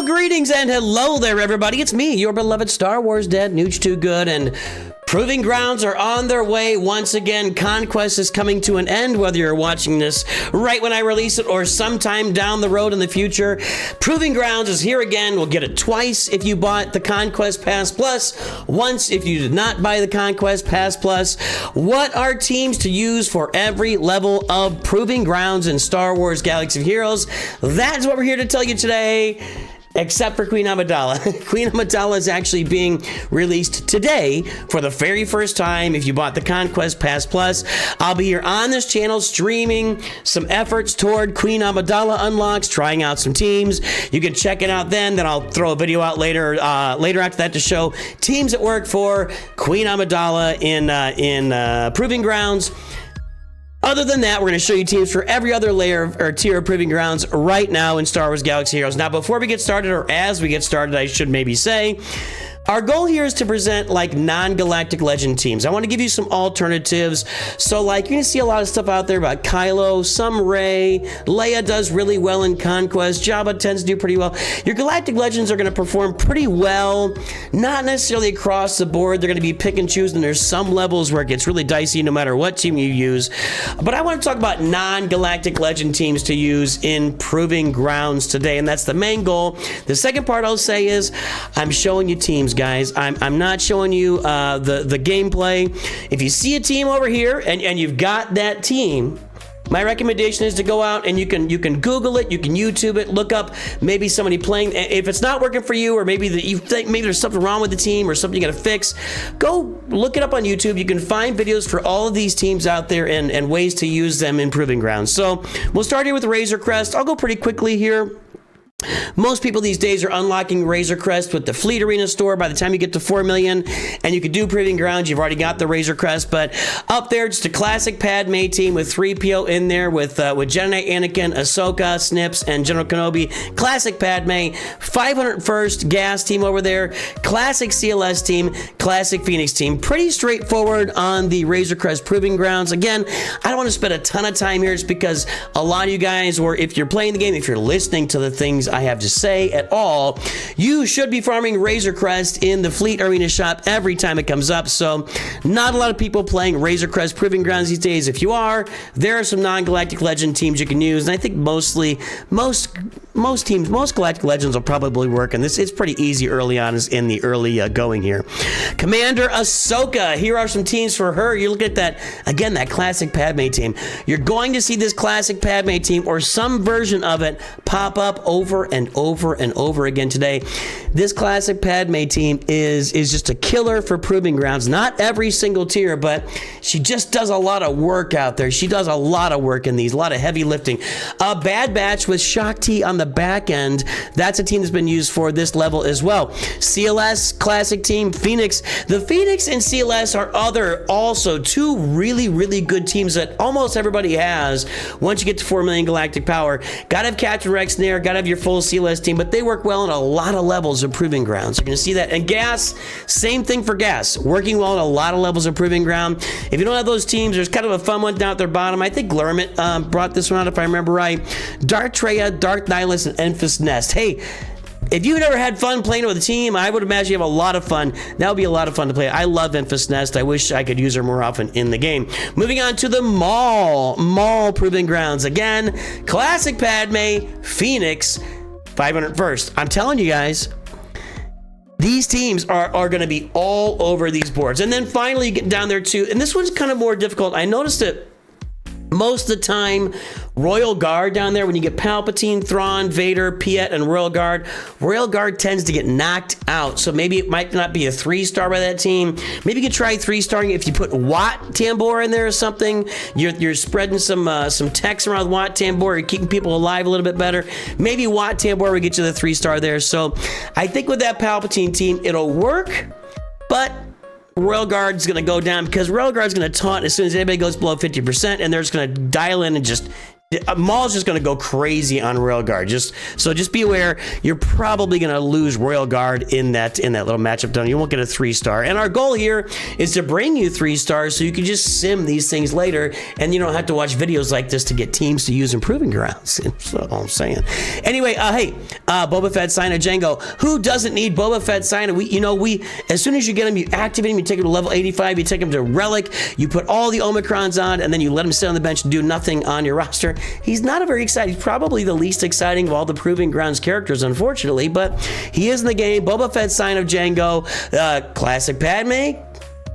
Greetings and hello there, everybody. It's me, your beloved Star Wars dad, Nooch Too Good, and Proving Grounds are on their way once again. Conquest is coming to an end, whether you're watching this right when I release it or sometime down the road in the future. Proving Grounds is here again. We'll get it twice if you bought the Conquest Pass Plus, once if you did not buy the Conquest Pass Plus. What are teams to use for every level of Proving Grounds in Star Wars Galaxy of Heroes? That's what we're here to tell you today. Except for Queen Amidala. Queen Amidala is actually being released today for the very first time if you bought the Conquest Pass Plus. I'll be here on this channel streaming some efforts toward Queen Amidala unlocks, trying out some teams. You can check it out then I'll throw a video out later after that to show teams that work for Queen Amidala in Proving Grounds. Other than that, we're going to show you teams for every other layer or tier of Proving Grounds right now in Star Wars Galaxy Heroes. Now, before we get started, or as we get started, I should maybe say, our goal here is to present like non-galactic legend teams. I want to give you some alternatives. So like you're going to see a lot of stuff out there about Kylo, some Rey, Leia does really well in Conquest, Jabba tends to do pretty well. Your galactic legends are going to perform pretty well, not necessarily across the board. They're going to be pick and choose, and there's some levels where it gets really dicey no matter what team you use. But I want to talk about non-galactic legend teams to use in Proving Grounds today, and that's the main goal. The second part I'll say is I'm showing you teams, guys. I'm not showing you the gameplay. If you see a team over here and you've got that team, my recommendation is to go out and you can Google it, you can YouTube it, look up maybe somebody playing. If it's not working for you, or maybe you think maybe there's something wrong with the team or something you got to fix, go look it up on YouTube. You can find videos for all of these teams out there and ways to use them in Proving Grounds. So we'll start here with Razor Crest. I'll go pretty quickly here. Most people these days are unlocking Razor Crest with the Fleet Arena store. By the time you get to 4 million and you can do Proving Grounds, you've already got the Razor Crest. But up there, just a classic Padme team with 3PO in there with Jedi Anakin, Ahsoka, Snips, and General Kenobi. Classic Padme. 501st Gas team over there. Classic CLS team. Classic Phoenix team. Pretty straightforward on the Razor Crest Proving Grounds. Again, I don't want to spend a ton of time here just because a lot of you guys, or if you're playing the game, if you're listening to the things I have to say at all, you should be farming Razor Crest in the Fleet Arena shop every time it comes up. So not a lot of people playing Razor Crest Proving Grounds these days. If you are, there are some non-galactic legend teams you can use, and I think most galactic legends will probably work, and it's pretty easy early on in the early going here. Commander Ahsoka, here are some teams for her. You look at that, again, that classic Padme team. You're going to see this classic Padme team or some version of it pop up over and over and over again today. This classic Padme team is just a killer for Proving Grounds. Not every single tier, but she just does a lot of work out there. She does a lot of work in these, a lot of heavy lifting. A Bad Batch with Shakti on the back end. That's a team that's been used for this level as well. CLS classic team, Phoenix. The Phoenix and CLS are also two really, really good teams that almost everybody has once you get to 4 million galactic power. Gotta have Captain Rex Nair, gotta have your full CLS team, but they work well in a lot of levels of Proving Grounds. You're going to see that. And Gas, same thing for Gas. Working well in a lot of levels of Proving Ground. If you don't have those teams, there's kind of a fun one down at their bottom. I think Glurmit brought this one out, if I remember right. Darth Treya, Darth Nihilus, and Enfys Nest. Hey, if you've never had fun playing with a team, I would imagine you have a lot of fun. That would be a lot of fun to play. I love Enfys Nest. I wish I could use her more often in the game. Moving on to the Maul Proving Grounds. Again, classic Padme, Phoenix, 501st. I'm telling you guys, these teams are going to be all over these boards. And then finally, you get down there too, and this one's kind of more difficult. I noticed it most of the time. Royal Guard down there, when you get Palpatine, Thrawn, Vader, Piet, and Royal Guard tends to get knocked out. So maybe it might not be a 3-star by that team. Maybe you could try 3-starring if you put Wat Tambor in there or something. You're spreading some text around Wat Tambor. You're keeping people alive a little bit better. Maybe Wat Tambor will get you the 3-star there. So I think with that Palpatine team, it'll work, but Royal Guard's going to go down because Royal Guard's going to taunt as soon as anybody goes below 50%, and they're just going to dial in and just Maul's just going to go crazy on Royal Guard. Just be aware, you're probably going to lose Royal Guard in that little matchup done. You won't get a 3-star. And our goal here is to bring you 3 stars so you can just sim these things later, and you don't have to watch videos like this to get teams to use improving grounds. That's all I'm saying. Anyway, hey, Boba Fett, Scion, Jango. Who doesn't need Boba Fett, Scion? We as soon as you get him, you activate him, you take him to level 85, you take him to Relic, you put all the Omicrons on, and then you let him sit on the bench and do nothing on your roster. He's not a very exciting, he's probably the least exciting of all the Proving Grounds characters, unfortunately, but he is in the game. Boba Fett, Scion of Jango, Classic Padme,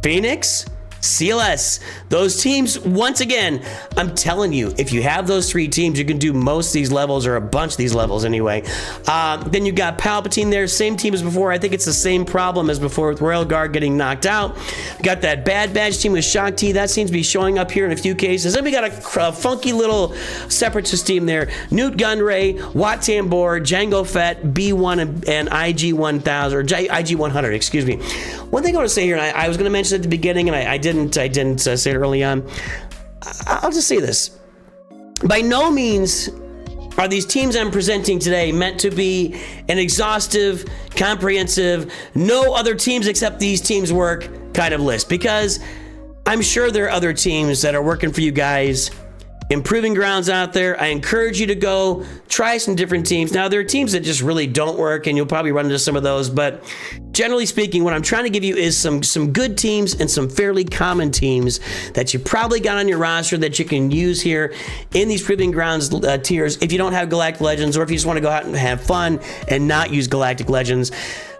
Phoenix, CLS. Those teams, once again, I'm telling you, if you have those 3 teams, you can do most of these levels, or a bunch of these levels anyway. Then you got Palpatine there, same team as before. I think it's the same problem as before with Royal Guard getting knocked out. Got that Bad Batch team with Shaak Ti. That seems to be showing up here in a few cases. Then we got a funky little Separatist team there. Newt Gunray, Wat Tambor, Jango Fett, B1 and IG-1000, or IG-100, excuse me. One thing I want to say here, and I was going to mention at the beginning, and I didn't say it early on. I'll just say this. By no means are these teams I'm presenting today meant to be an exhaustive, comprehensive, no other teams except these teams work kind of list, because I'm sure there are other teams that are working for you guys. Improving grounds out there. I encourage you to go try some different teams. Now, there are teams that just really don't work, and you'll probably run into some of those, but generally speaking, what I'm trying to give you is some good teams and some fairly common teams that you probably got on your roster that you can use here in these Proving Grounds tiers if you don't have Galactic Legends, or if you just want to go out and have fun and not use Galactic Legends.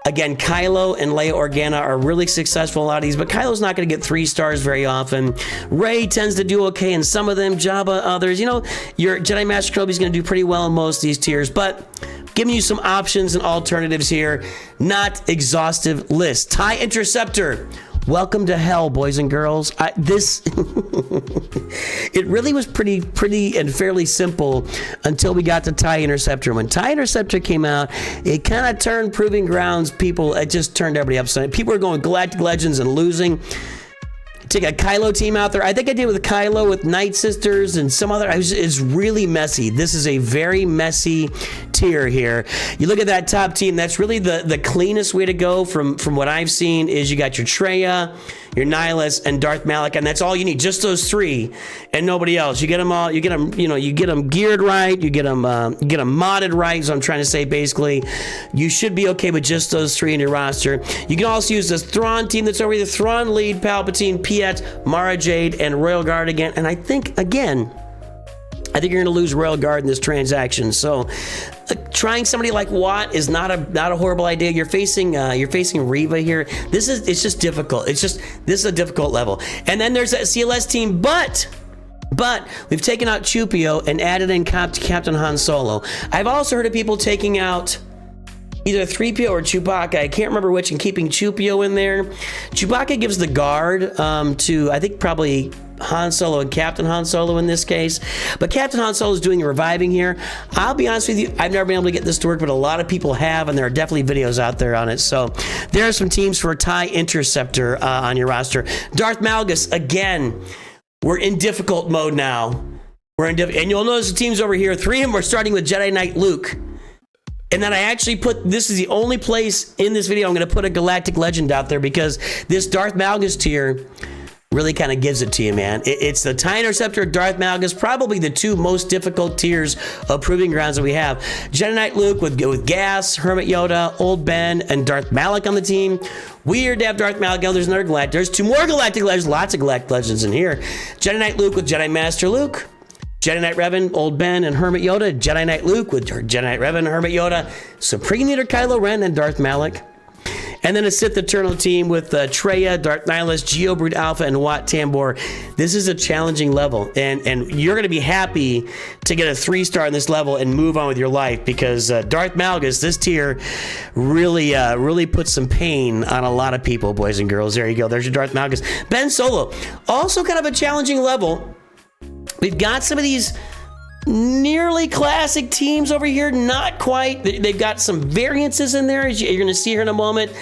Again, Kylo and Leia Organa are really successful in a lot of these, but Kylo's not going to get 3 stars very often. Rey tends to do okay in some of them, Jabba others. You know, your Jedi Master Kenobi's going to do pretty well in most of these tiers, but giving you some options and alternatives here. Not exhaustive list. TIE Interceptor. Welcome to hell, boys and girls. It really was pretty and fairly simple until we got to TIE Interceptor. When TIE Interceptor came out, it kind of turned Proving Grounds people, it just turned everybody upside. People were going Galactic Legends and losing. Take a Kylo team out there. I think I did with Kylo with Night Sisters and some other. It's really messy. This is a very messy tier here. You look at that top team. That's really the cleanest way to go from what I've seen. Is you got your Traya, your Nihilus, and Darth Malak, and that's all you need. Just those 3, and nobody else. You get them all. You get them. You get them geared right. You get them modded right. So I'm trying to say, basically, you should be okay with just those 3 in your roster. You can also use this Thrawn team that's over here. Thrawn, Lead, Palpatine, Piet, Mara Jade, and Royal Guard again. And I think you're going to lose Royal Guard in this transaction. So trying somebody like Watt is not a horrible idea. You're facing Reva here. It's just difficult. This is a difficult level. And then there's that CLS team, but we've taken out Chupio and added in Captain Han Solo. I've also heard of people taking out either 3PO or Chewbacca. I can't remember which, and keeping Chupio in there. Chewbacca gives the guard to, I think, probably Han Solo and Captain Han Solo in this case. But Captain Han Solo is doing the reviving here. I'll be honest with you, I've never been able to get this to work, but a lot of people have, and there are definitely videos out there on it. So there are some teams for TIE Interceptor on your roster. Darth Malgus, again, we're in difficult mode now. And you'll notice the teams over here, 3 of them are starting with Jedi Knight Luke. And then I actually this is the only place in this video I'm going to put a Galactic Legend out there, because this Darth Malgus tier really kind of gives it to you, man. It's the TIE Interceptor, Darth Malgus, probably the 2 most difficult tiers of Proving Grounds that we have. Jedi Knight Luke with Gas, Hermit Yoda, Old Ben, and Darth Malak on the team. Weird to have Darth Malak. There's another Galactic. There's 2 more Galactic Legends. Lots of Galactic Legends in here. Jedi Knight Luke with Jedi Master Luke. Jedi Knight Revan, Old Ben, and Hermit Yoda. Jedi Knight Luke with Jedi Knight Revan, Hermit Yoda, Supreme Leader Kylo Ren, and Darth Malak. And then a Sith Eternal team with Traya, Darth Nihilus, Geobrood Alpha, and Wat Tambor. This is a challenging level, and you're going to be happy to get a 3-star in this level and move on with your life, because Darth Malgus, this tier, really puts some pain on a lot of people, boys and girls. There you go. There's your Darth Malgus. Ben Solo, also kind of a challenging level. We've got some of these nearly classic teams over here, not quite. They've got some variances in there, as you're going to see here in a moment.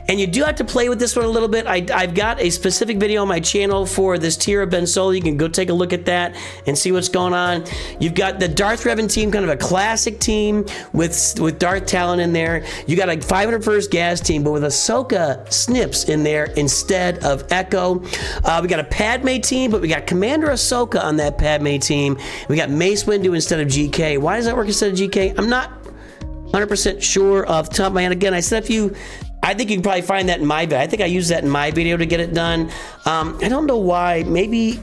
And you do have to play with this one a little bit. I've got a specific video on my channel for this tier of Ben Solo. You can go take a look at that and see what's going on. You've got the Darth Revan team, kind of a classic team with Darth Talon in there. You got a 501st gas team, but with Ahsoka Snips in there instead of Echo. We got a Padme team, but we got Commander Ahsoka on that Padme team. We got Mace Windu instead of GK. Why does that work instead of GK? I'm not 100% sure off the top of my head. Again, I said I think you can probably find that in my video. I think I used that in my video to get it done. I don't know why. Maybe,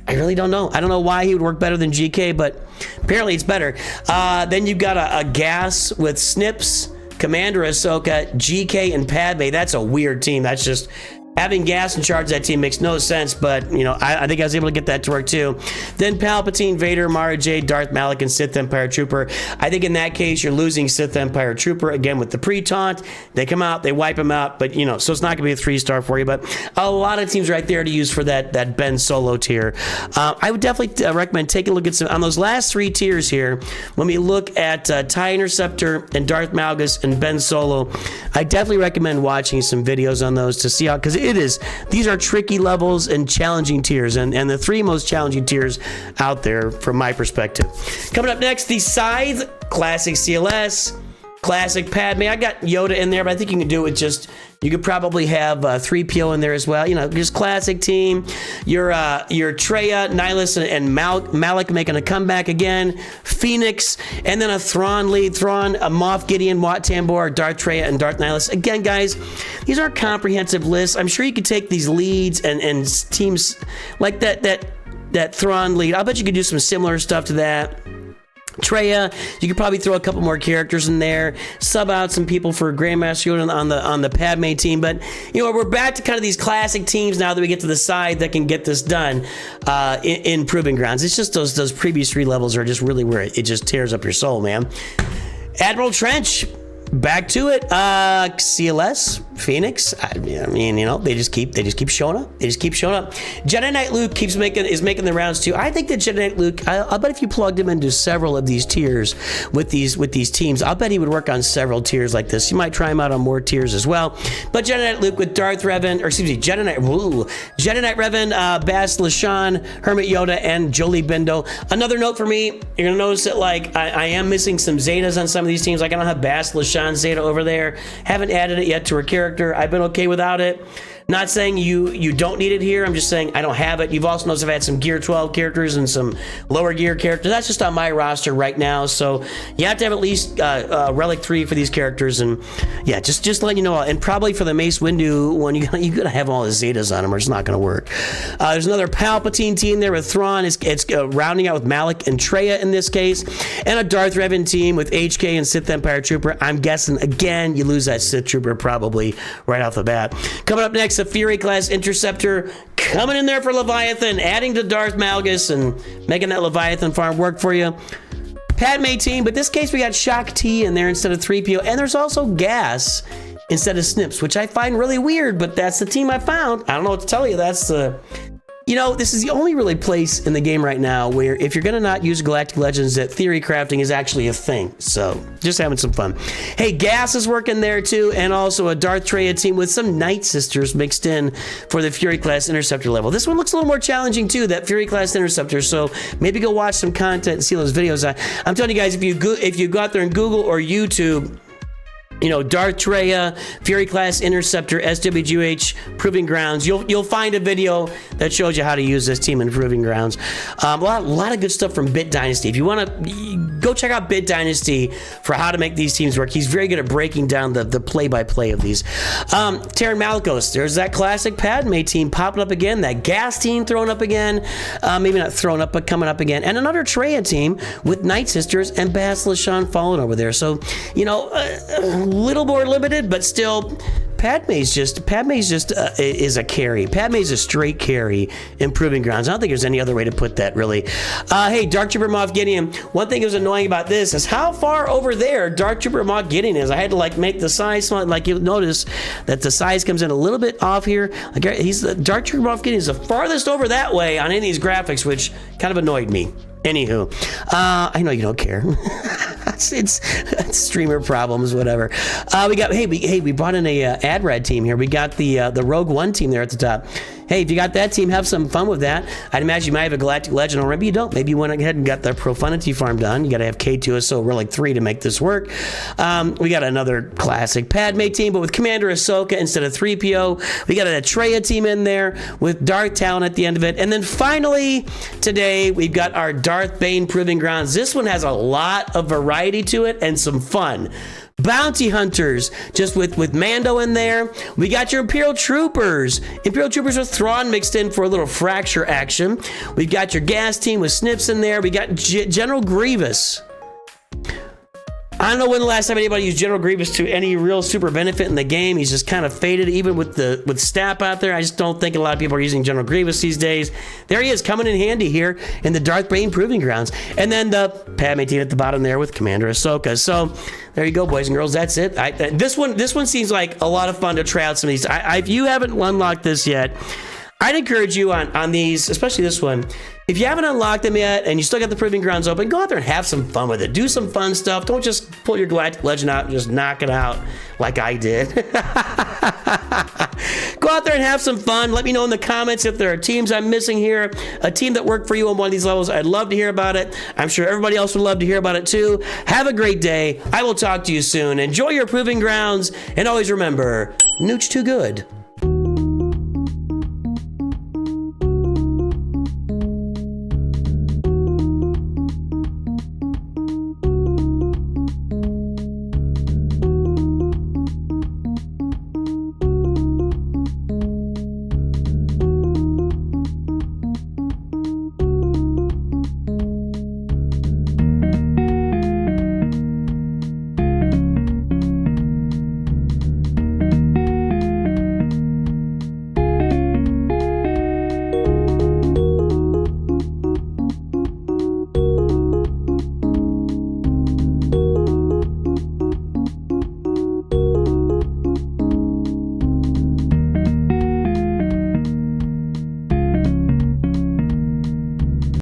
I really don't know. I don't know why he would work better than GK, but apparently it's better. Then you've got a gas with Snips, Commander Ahsoka, GK, and Padme. That's a weird team. That's just... having gas in charge of that team makes no sense, but, you know, I think I was able to get that to work too. Then Palpatine, Vader, Mara Jade, Darth Malak, and Sith Empire Trooper. I think in that case, you're losing Sith Empire Trooper, again, with the pre-taunt. They come out, they wipe him out, but, you know, so it's not going to be a 3-star for you, but a lot of teams right there to use for that Ben Solo tier. I would definitely recommend taking a look at some, on those last 3 tiers here, when we look at TIE Interceptor and Darth Malgus and Ben Solo, I definitely recommend watching some videos on those to see how, because these are tricky levels and challenging tiers, and the 3 most challenging tiers out there from my perspective. Coming up next, the Scythe, classic CLS, classic Padme. I got Yoda in there, but I think you can do it just, you could probably have 3PO in there as well. You know, just classic team. Your Traya, Nihilus, and Malik making a comeback again. Phoenix, and then a Thrawn lead. Thrawn, a Moff, Gideon, Wat Tambor, Darth Traya, and Darth Nihilus. Again, guys, these are comprehensive lists. I'm sure you could take these leads and teams like that Thrawn lead. I'll bet you could do some similar stuff to that. Traya, you could probably throw a couple more characters in there, sub out some people for Grandmaster Yoda on the Padme team, but you know, we're back to kind of these classic teams now that we get to the side that can get this done in Proving Grounds. It's just those previous 3 levels are just really where it just tears up your soul, man. Admiral Trench, back to it. CLS, Phoenix. I mean, you know, they just keep showing up. They just keep showing up. Jedi Knight Luke is making the rounds too. I think that Jedi Knight Luke, I'll bet if you plugged him into several of these tiers with these teams, I'll bet he would work on several tiers like this. You might try him out on more tiers as well. But Jedi Knight Luke with Darth Revan, or excuse me, Jedi Knight Revan, Bas Lashan, Hermit Yoda, and Jolie Bindo. Another note for me, you're gonna notice that like I am missing some Zetas on some of these teams. Like I don't have Bas Lashan Zeta over there. Haven't added it yet to her character. I've been okay without it. Not saying you don't need it here. I'm just saying I don't have it. You've also noticed I've had some Gear 12 characters and some lower gear characters. That's just on my roster right now. So you have to have at least Relic 3 for these characters. And yeah, just letting you know. And probably for the Mace Windu one, you gotta have all the Zetas on them or it's not gonna work. There's another Palpatine team there with Thrawn. It's rounding out with Malik and Traya in this case. And a Darth Revan team with HK and Sith Empire Trooper. I'm guessing, again, you lose that Sith Trooper probably right off the bat. Coming up next, a Fury class Interceptor coming in there for Leviathan, adding to Darth Malgus and making that Leviathan farm work for you. Padme team, but this case we got Shock T in there instead of 3PO, and there's also Gas instead of Snips, which I find really weird, but that's the team I found. I don't know what to tell you. That's the... You know, this is the only really place in the game right now where if you're going to not use Galactic Legends, that theory crafting is actually a thing. So, just having some fun. Hey, Gas is working there too, and also a Darth Traya team with some Night Sisters mixed in for the Fury Class Interceptor level. This one looks a little more challenging too, that Fury Class Interceptor, so maybe go watch some content and see those videos. I'm telling you guys, if you go out there and Google or YouTube, you know, Darth Traya, Fury Class Interceptor, SWGOH, Proving Grounds. You'll find a video that shows you how to use this team in Proving Grounds. A lot of good stuff from Bit Dynasty. If you want to, go check out Bit Dynasty for how to make these teams work. He's very good at breaking down the play-by-play of these. Taron Malicos, there's that classic Padme team popping up again. That Gas team thrown up again. Maybe not thrown up, but coming up again. And another Traya team with Night Sisters and Bas Lashan falling over there. So, you know, little more limited, but still Padme's just is a carry. Padme's a straight carry in Proving Grounds. I don't think there's any other way to put that, really. Hey, Dark Trooper Moff Gideon. One thing that was annoying about this is how far over there Dark Trooper Moff Gideon is. I had to like make the size small. Like you'll notice that the size comes in a little bit off here. Like he's the Dark Trooper Moff Gideon is the farthest over that way on any of these graphics, which kind of annoyed me. Anywho, I know you don't care. it's streamer problems, whatever. We brought in a ad red team here. We got the Rogue One team there at the top. Hey, if you got that team, have some fun with that. I'd imagine you might have a Galactic Legend, or maybe you don't. Maybe you went ahead and got the Profanity farm done. You got to have K2SO Relic 3 to make this work. We got another classic Padme team, but with Commander Ahsoka instead of 3PO. We got an Atreya team in there with Darth Talon at the end of it. And then finally, today, we've got our Darth Bane Proving Grounds. This one has a lot of variety to it and some fun. Bounty Hunters, just with Mando in there. We got your Imperial Troopers. Imperial Troopers with Thrawn mixed in for a little fracture action. We've got your gas team with Snips in there. We got General Grievous. I don't know when the last time anybody used General Grievous to any real super benefit in the game. He's just kind of faded, even with Stap out there. I just don't think a lot of people are using General Grievous these days. There he is, coming in handy here in the Darth Bane Proving Grounds. And then the Padme team at the bottom there with Commander Ahsoka. So there you go, boys and girls. That's it. This one seems like a lot of fun to try out some of these. If you haven't unlocked this yet, I'd encourage you on these, especially this one. If you haven't unlocked them yet and you still got the Proving Grounds open, go out there and have some fun with it. Do some fun stuff. Don't just pull your Galactic Legend out and just knock it out like I did. Go out there and have some fun. Let me know in the comments if there are teams I'm missing here, a team that worked for you on one of these levels. I'd love to hear about it. I'm sure everybody else would love to hear about it too. Have a great day. I will talk to you soon. Enjoy your Proving Grounds, and always remember, Nooch too good.